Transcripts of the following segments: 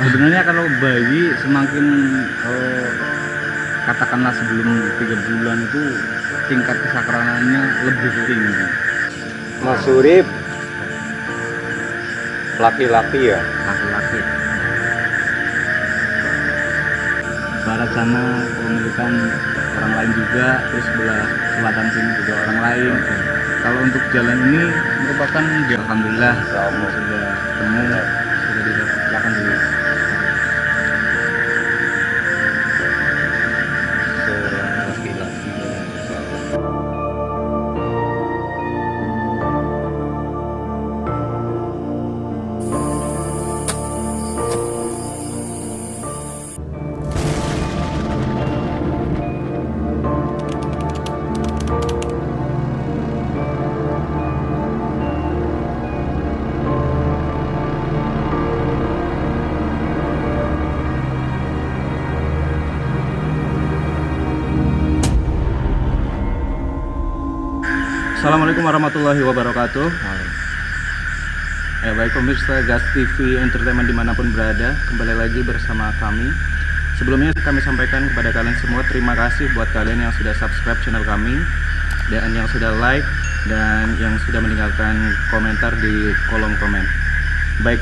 Sebenarnya kalau bayi semakin katakanlah sebelum 3 bulan itu tingkat kesakralannya lebih tinggi. Mas Urip laki-laki ya? Laki-laki. Barat sana pemilikan orang lain juga, terus sebelah selatan sini juga orang lain. Kalau untuk jalan ini merupakan alhamdulillah sudah ketemu, sudah dilakukan dulu. Seorang laki-laki. Assalamualaikum warahmatullahi wabarakatuh. Ya baik pemirsa Gas TV Entertainment dimanapun berada, kembali lagi bersama kami. Sebelumnya kami sampaikan kepada kalian semua terima kasih buat kalian yang sudah subscribe channel kami, dan yang sudah like, dan yang sudah meninggalkan komentar di kolom komen. Baik,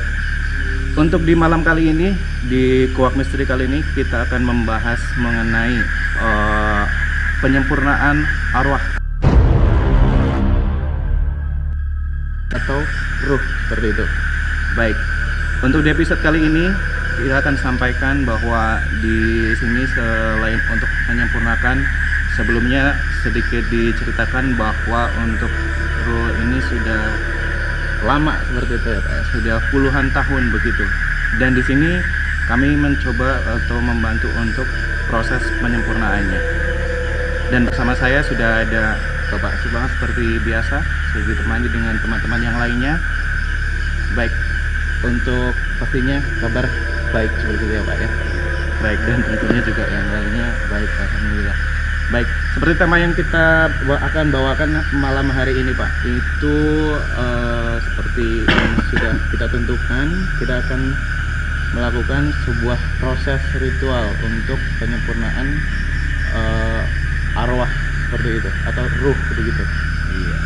untuk di malam kali ini, di Kuak Misteri kali ini kita akan membahas mengenai penyempurnaan arwah atau ruh, seperti itu. Baik, untuk di episode kali ini kita akan sampaikan bahwa di sini selain untuk menyempurnakan, sebelumnya sedikit diceritakan bahwa untuk ruh ini sudah lama seperti itu ya Pak, sudah puluhan tahun begitu. Dan di sini kami mencoba atau membantu untuk proses penyempurnaannya. Dan bersama saya sudah ada Bapak Subang seperti biasa, sudah ditemani dengan teman-teman yang lainnya. Baik, untuk pastinya kabar baik seperti itu ya Pak ya. Baik, dan tentunya juga yang lainnya baik, alhamdulillah. Baik, seperti tema yang kita akan bawakan malam hari ini Pak, itu seperti yang sudah kita tentukan, kita akan melakukan sebuah proses ritual untuk penyempurnaan arwah seperti itu, atau ruh begitu. Iya.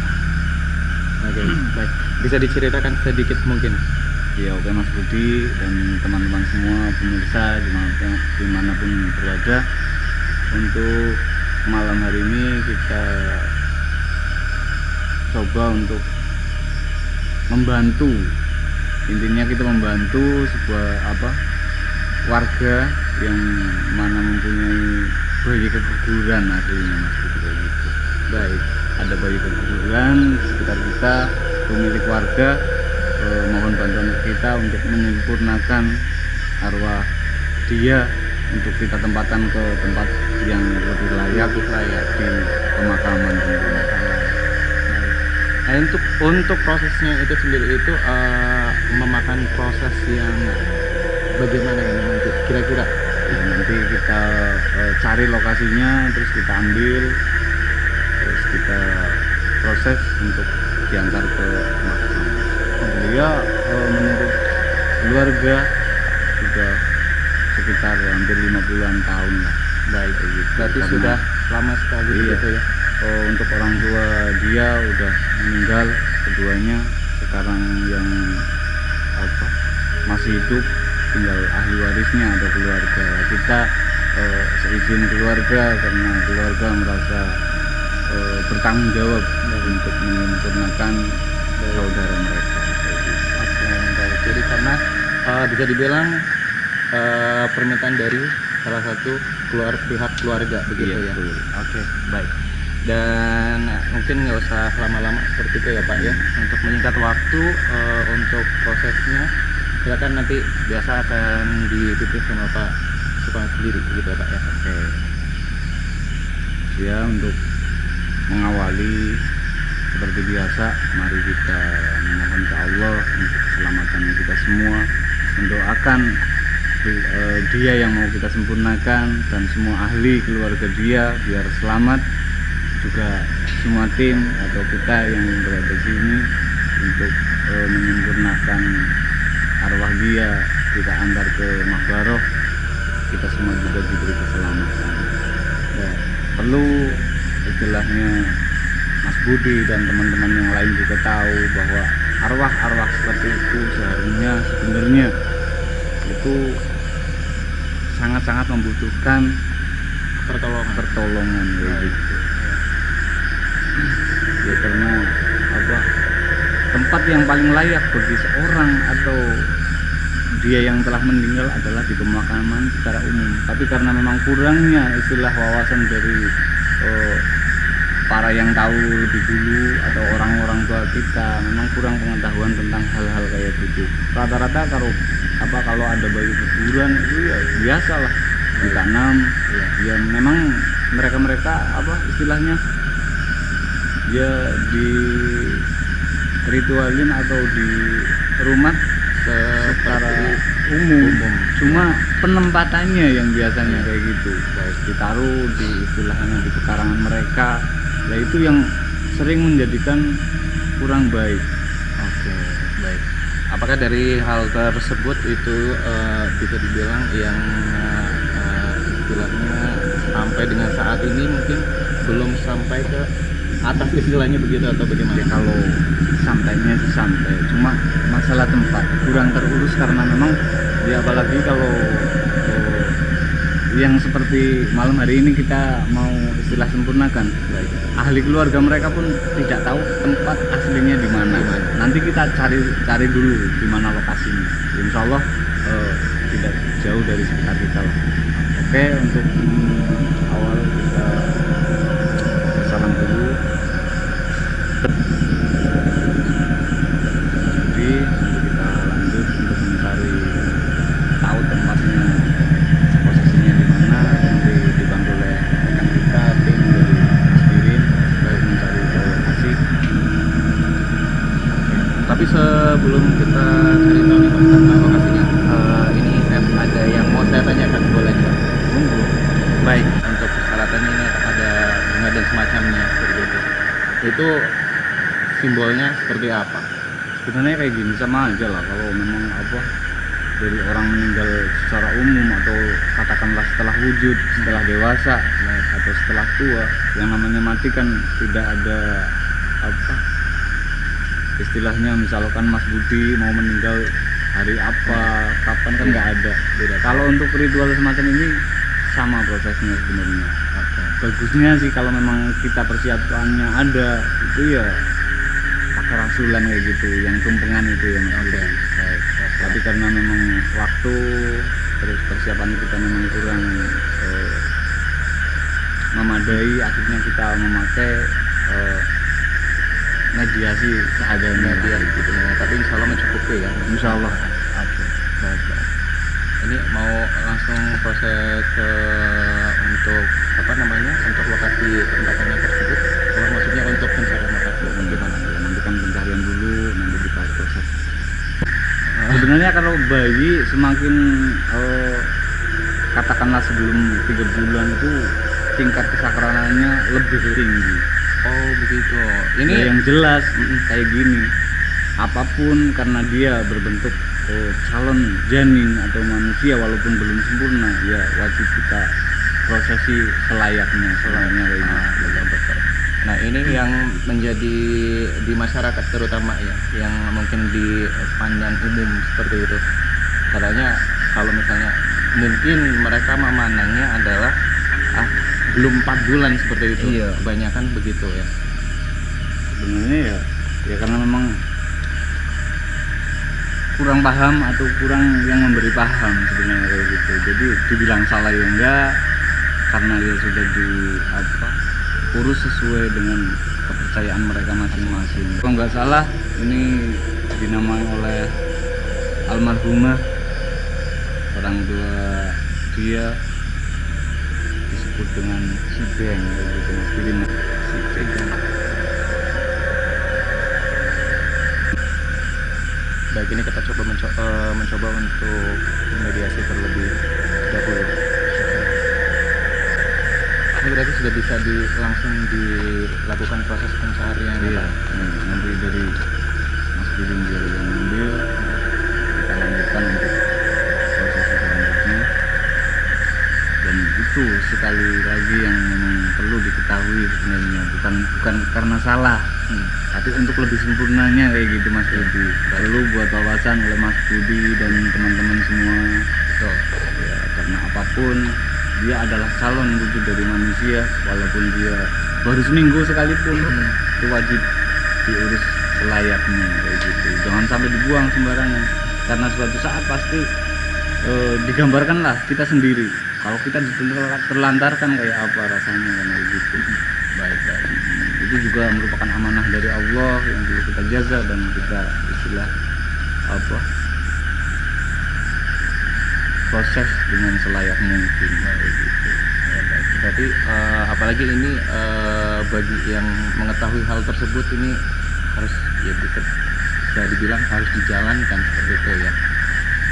Oke, baik. Bisa diceritakan sedikit mungkin? Ya oke Mas Budi dan teman-teman semua pemirsa dimanapun berada. Untuk malam hari ini kita coba untuk membantu, intinya kita membantu sebuah warga yang mana mempunyai bayi keguguran aslinya Mas Budi gitu. Baik, ada bayi keguguran di sekitar kita, pemilik warga mohon bantuan kita untuk menyempurnakan arwah dia untuk kita tempatkan ke tempat yang lebih layak di pemakaman tentunya. Nah, untuk prosesnya itu sendiri itu memakan proses yang bagaimana ini nanti kira-kira? Ya, nanti kita cari lokasinya, terus kita ambil, terus kita proses untuk diantar ke pemakaman. Dia menurut keluarga sudah sekitar hampir 50-an tahun lah. Baik, berarti karena sudah lama sekali gitu ya. Untuk orang tua dia udah meninggal keduanya, sekarang yang masih hidup tinggal ahli warisnya atau keluarga. Kita seizin keluarga karena keluarga merasa bertanggung jawab untuk menyempurnakan saudara mereka. Oke, baik. Jadi karena bisa dibilang permintaan dari salah satu pihak keluarga begitu ya. Oke, baik. Dan mungkin nggak usah lama-lama seperti itu ya Pak ya. Untuk menyingkat waktu untuk prosesnya, silakan nanti biasa akan dipimpin sama Pak Subang sendiri begitu ya Pak ya. Oke. Ya, untuk mengawali seperti biasa, mari kita memohon ke Allah untuk keselamatan kita semua, mendoakan dia yang mau kita sempurnakan dan semua ahli keluarga dia biar selamat, juga semua tim atau kita yang berada di sini untuk menyempurnakan arwah dia kita antar ke Makbaroh, kita semua juga diberi keselamatan. Ya, perlu istilahnya Mas Budi dan teman-teman yang lain juga tahu bahwa arwah-arwah seperti itu sebenarnya itu sangat-sangat membutuhkan pertolongan gitu. Ya karena apa, tempat yang paling layak bagi seorang atau dia yang telah meninggal adalah di pemakaman secara umum. Tapi karena memang kurangnya istilah wawasan dari para yang tahu lebih dulu atau orang-orang tua kita, memang kurang pengetahuan tentang hal-hal kayak gitu. Rata-rata kalau ada bayi kuburan itu ya biasa lah ditanam. Ya memang mereka istilahnya ya di ritualin atau di rumah secara umum. Cuma penempatannya yang biasanya kayak gitu, baik ditaruh di istilahnya di pekarangan mereka, ya itu yang sering menjadikan kurang baik. Oke, baik. Apakah dari hal tersebut itu bisa dibilang yang istilahnya sampai dengan saat ini mungkin belum sampai ke atas istilahnya begitu atau bagaimana? Ya kalau sampainya sih sampai, cuma masalah tempat kurang terurus karena memang ya apalagi kalau yang seperti malam hari ini kita mau istilah sempurnakan, baik ahli keluarga mereka pun tidak tahu tempat aslinya di mana. Nanti kita cari dulu di mana lokasinya. Insya Allah tidak jauh dari sekitar kita lah. Oke, untuk awal kita bersalam dulu. Jadi nanti kita lanjut untuk mencari tahu tempatnya, posisinya di mana. Nanti dibantu oleh rekan kita, tim dari Aspirin, baik mencari lokasi. Tapi sebelum kita cari tahu nih Pak, tentang lokasinya, ini saya ada yang mau saya tanyakan, boleh Pak? Monggo. Baik, untuk persyaratan ini ada bunga dan semacamnya seperti itu. Itu simbolnya seperti apa? Sebenarnya kayak gini sama aja lah, kalau memang dari orang meninggal secara umum atau katakanlah setelah wujud, setelah dewasa, atau setelah tua, yang namanya mati kan tidak ada istilahnya misalkan Mas Budi mau meninggal hari apa, kapan, kan nggak ada. Beda. Kalau untuk ritual semacam ini sama prosesnya sebenarnya. Bagusnya sih kalau memang kita persiapannya ada, itu ya pakai rasulan kayak gitu, yang tumpengan itu yang Tapi karena memang waktu terus persiapan kita memang kurang memadai, akhirnya kita memakai mediasi seadanya gitu. Tapi insya Allah mencukupi ya. Insya Allah. Baik. Ini mau langsung proses untuk untuk lokasi tembakannya tersebut. Kalau maksudnya untuk pencarian lokasi bagaimana? Nanti kan pencarian dulu, nanti kita proses. Sebenarnya kalau bayi semakin katakanlah sebelum 3 bulan itu tingkat kesakralannya lebih tinggi. Oh begitu. Ini Ya, yang jelas kayak gini, apapun karena dia berbentuk calon janin atau manusia walaupun belum sempurna, ya wajib kita prosesi selayaknya kayak gitu. betul. Nah ini yang menjadi di masyarakat terutama ya, yang mungkin dipandang umum seperti itu. Katanya kalau misalnya mungkin mereka memandangnya adalah belum 4 bulan seperti itu. Iya. Kebanyakan begitu ya. Sebenarnya ya karena memang kurang paham atau kurang yang memberi paham sebenarnya kayak gitu. Jadi dibilang salah ya enggak, karena ya sudah urus sesuai dengan kepercayaan mereka masing-masing. Kalau nggak salah ini dinamai oleh almarhumah, orang tua dia disebut dengan Sibeng, gitu Mas Bilin. Sibeng. Baik, ini kita coba mencoba untuk mediasi terlebih dahulu. Ini berarti sudah bisa langsung dilakukan proses pencarian. Iya, nanti dari Mas Bilin dia yang ambil, kita lanjutkan untuk itu sekali lagi yang memang perlu diketahui sebenarnya, bukan karena salah, tapi untuk lebih sempurnanya kayak gitu Mas Budi. Perlu buat wawasan oleh Mas Budi dan teman-teman semua. Betul. Ya, karena apapun dia adalah calon wujud dari manusia, walaupun dia baru seminggu sekalipun itu wajib diurus selayaknya kayak gitu. Jangan sampai dibuang sembarangan, karena suatu saat pasti digambarkanlah kita sendiri kalau kita terlantarkan kayak apa rasanya kan kayak gitu. Baik. Itu juga merupakan amanah dari Allah yang perlu kita jaga dan kita istilah apa proses dengan selayak mungkin kayak gitu. Ya, baik. Berarti apalagi ini bagi yang mengetahui hal tersebut ini harus ya bisa dibilang harus dijalankan seperti itu ya.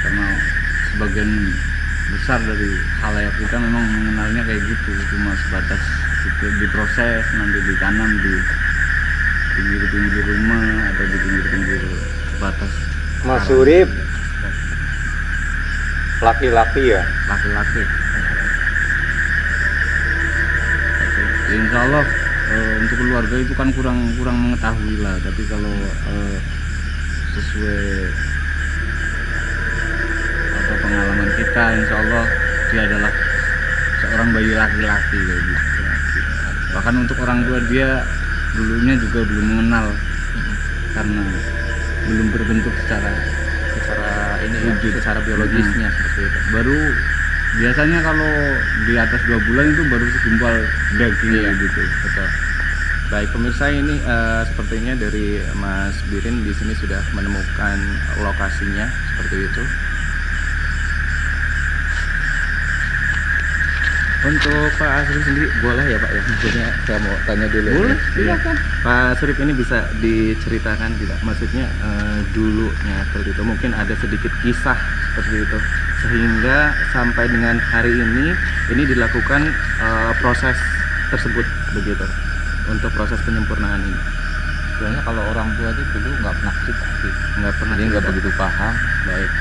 Karena sebagian besar dari halayak kita memang mengenalnya kayak gitu, cuma sebatas itu diproses, nanti ditanam di pinggir-pinggir rumah atau di pinggir-pinggir batas Mas Surip laki-laki ya. laki-laki. Ya, insya Allah untuk keluarga itu kan kurang mengetahui lah, tapi kalau sesuai pengalaman kita, insya Allah dia adalah seorang bayi laki-laki kayak gitu. Bahkan untuk orang tua dia dulunya juga belum mengenal karena belum berbentuk secara ini wujud, secara biologisnya seperti itu. baru biasanya kalau di atas 2 bulan itu baru segumpal daging Iya, gitu. betul. Baik pemirsa, ini sepertinya dari Mas Birin di sini sudah menemukan lokasinya seperti itu. Untuk Pak Surip sendiri boleh ya Pak ya, maksudnya saya mau tanya dulu. Boleh, Iya. silakan. Pak Surip ini bisa diceritakan tidak, maksudnya dulunya seperti itu mungkin ada sedikit kisah seperti itu sehingga sampai dengan hari ini dilakukan proses tersebut begitu untuk proses penyempurnaan ini. Sebenarnya kalau orang tua itu dulu nggak pernah cerita sih, Nggak pernah jadi nggak cerita. begitu paham. Baik.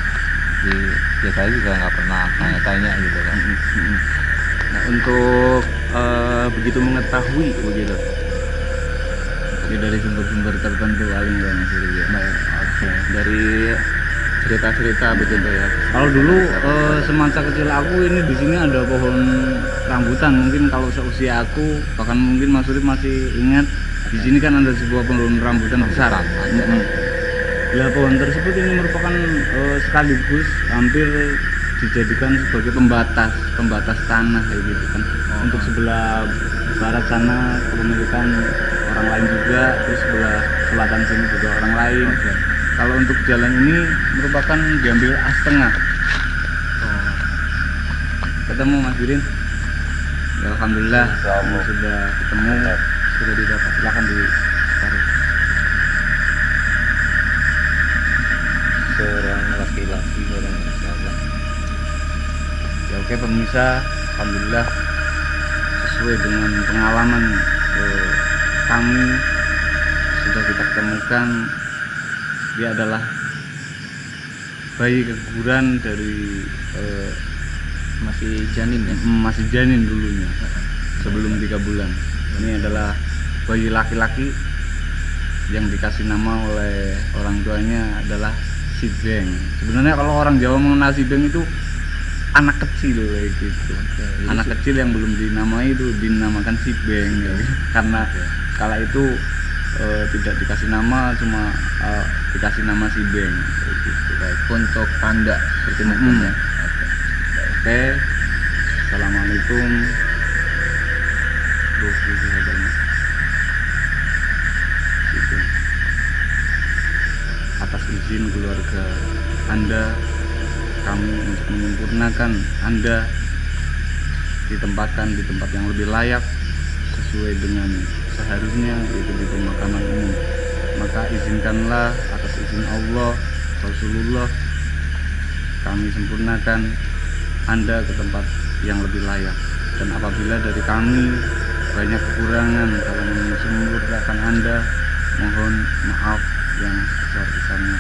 Ya saya juga nggak pernah tanya-tanya gitu kan. Nah, untuk begitu mengetahui begitu. Ini dari sumber-sumber tertentu paling ya Mas Rudi ya. Baik, oke. Dari cerita-cerita begitu ya. Kalau dulu semasa kecil aku ini di sini ada pohon rambutan. Mungkin kalau seusia aku, bahkan mungkin Mas Surip masih ingat, di sini kan ada sebuah pohon rambutan besar. Nah, pohon tersebut ini merupakan sekaligus hampir dijadikan sebagai pembatas tanah kayak gitu kan. Untuk sebelah barat sana kepemilikan orang lain juga, terus sebelah selatan sini juga orang lain. Kalau untuk jalan ini merupakan diambil as tengah. Ketemu Mas Birin? Ya, alhamdulillah Insyaallah. sudah ketemu, sudah didapat. Silakan ditaruh. Seorang laki-laki orang Jawa. Ya oke pemirsa, alhamdulillah sesuai dengan pengalaman kami sudah kita ketemukan, dia adalah bayi keguguran dari Masih janin ya. masih janin dulunya sebelum 3 bulan. Ini adalah bayi laki-laki yang dikasih nama oleh orang tuanya adalah si Beng. Sebenarnya kalau orang Jawa mengenal si Beng itu anak kecil kayak gitu. Anak kecil yang belum dinamai itu dinamakan si Beng ya. Karena kala itu tidak dikasih nama, cuma dikasih nama si Beng kayak gitu. Baik, untuk tanda seperti mungkin ya. Oke, assalamualaikum. Gitu. Atas izin keluarga Anda, kami untuk menyempurnakan Anda ditempatkan di tempat yang lebih layak sesuai dengan seharusnya, yaitu di pemakaman umum. Maka izinkanlah atas izin Allah, Rasulullah, kami sempurnakan Anda ke tempat yang lebih layak. Dan apabila dari kami banyak kekurangan dalam menyempurnakan Anda, mohon maaf yang sebesar-besarnya.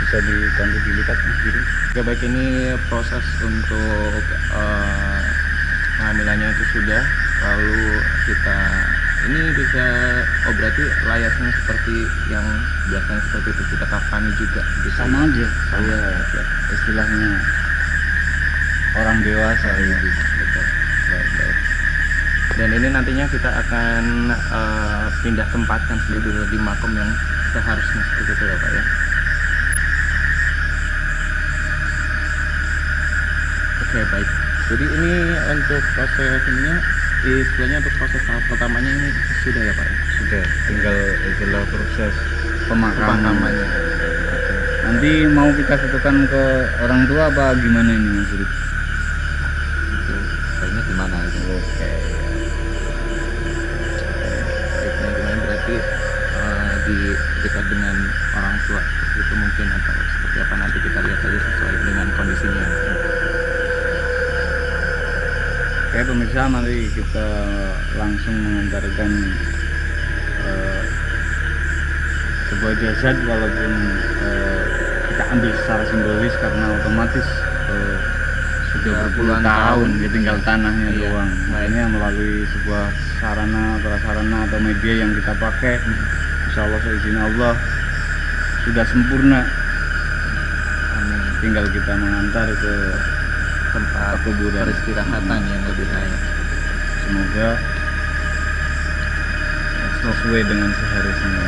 bisa dibantu dilipat Mas Giri. Ya baik, ini proses untuk pengambilannya itu sudah, lalu kita ini bisa berarti layaknya seperti yang biasanya seperti itu kita kafani juga bisa. Sama aja saya istilahnya orang dewasa gitu. Betul. Baik. Dan ini nantinya kita akan pindah tempatkan seperti itu di makom yang seharusnya seperti itu ya Pak ya. Oke baik. Jadi ini untuk proses ininya, istilahnya untuk proses tahap pertamanya ini sudah ya Pak ya. Sudah, tinggal istilah proses pemakaman. Pemakamannya. Nanti mau kita satukan ke orang tua apa gimana ini Mas Giri? Kayaknya gimana itu? Oke. Baiknya gimana berarti di dekat dengan orang tua itu mungkin, atau seperti apa nanti kita lihat saja sesuai dengan kondisinya. Oke pemirsa, mari kita langsung mengantarkan sebuah jasad, walaupun kita ambil secara simbolis karena otomatis sudah berpuluhan tahun ya, tinggal tanahnya Iya. doang. Makanya melalui sebuah sarana, prasarana atau media yang kita pakai, insya Allah seizin Allah sudah sempurna. Amin. Tinggal kita mengantar ke Tempat kuburan. peristirahatan yang lebih layak. Semoga sesuai dengan seharusnya.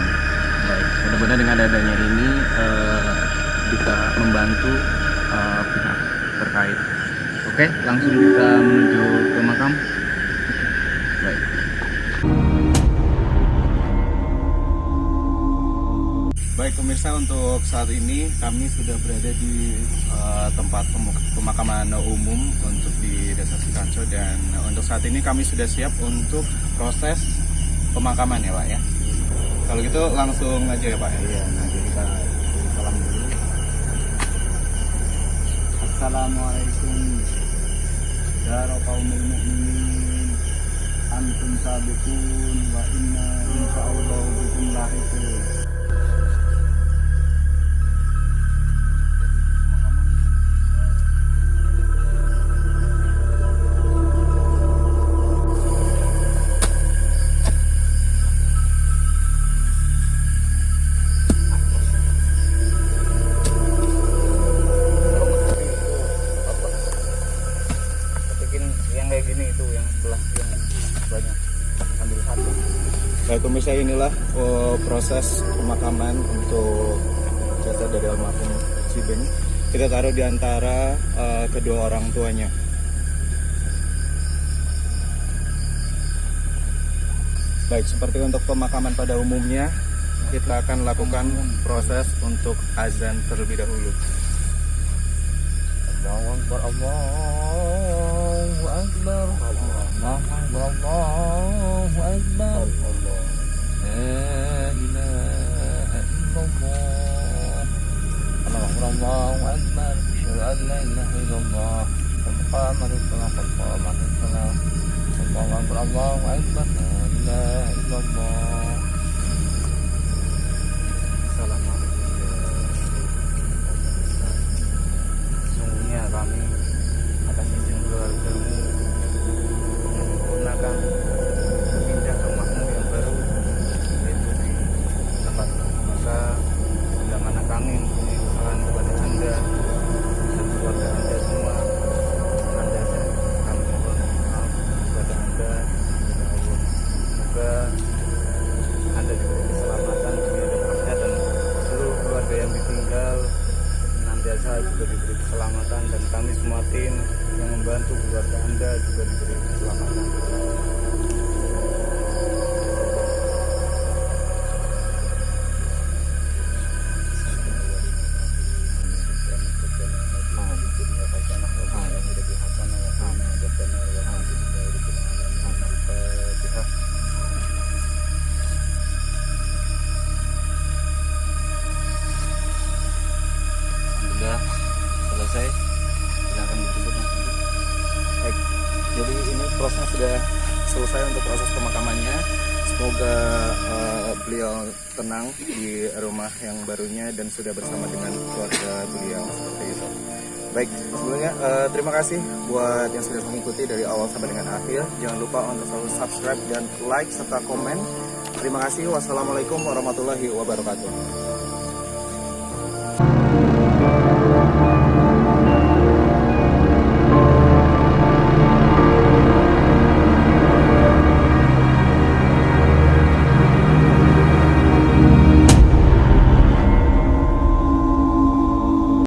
Baik, mudah-mudahan dengan adanya ini bisa membantu pihak terkait. Oke, langsung kita menuju ke makam. Baik. Baik pemirsa, untuk saat ini kami sudah berada di tempat pemakaman umum untuk di Desa Cikanco, dan untuk saat ini kami sudah siap untuk proses pemakaman ya Pak ya. Kalau gitu langsung aja ya Pak. Iya, nanti kita salam dulu. Assalamualaikum saudara kaum mukminin, antum sabiqun wa inna insyaallah bikum lahiqun. Yang kayak gini itu yang sebelah yang banyak, ambil satu. Baik pemirsa, inilah proses pemakaman untuk jasad dari almarhum Cibeng. Kita taruh di antara kedua orang tuanya. Baik, seperti untuk pemakaman pada umumnya, kita akan lakukan proses untuk azan terlebih dahulu. Allahu Akbar, Allahu Akbar, Allahu Akbar, Allahu Akbar. La ilaha illallah. Allahu Akbar, Allahu Akbar. Asyhadu an la ilaha illallah. Qad qamatis salah, qad qamatis salah. Allahu Akbar, Allahu Akbar. La ilaha illallah. Sesungguhnya kami atas izin keluargamu menyempurnakan pindah ke rumahmu yang baru, yaitu di tempat. Maka bila mana kami mempunyai kesalahan kepada Anda dan keluarga Anda semua, Anda dan kami mohon maaf kepada Anda. Semoga Anda diberi keselamatan dunia dan akhirat, dan seluruh keluarga yang ditinggal senantiasa juga diberi keselamatan, dan kami semua tim yang membantu keluarga Anda juga diberi keselamatan. Alhamdulillah selesai, silakan ditutup Mas. Baik, jadi ini prosesnya sudah selesai untuk proses pemakamannya. semoga beliau tenang di rumah yang barunya dan sudah bersama dengan keluarga beliau seperti itu. Baik, sebelumnya terima kasih buat yang sudah mengikuti dari awal sampai dengan akhir. Jangan lupa untuk selalu subscribe dan like serta komen. Terima kasih. Wassalamualaikum warahmatullahi wabarakatuh.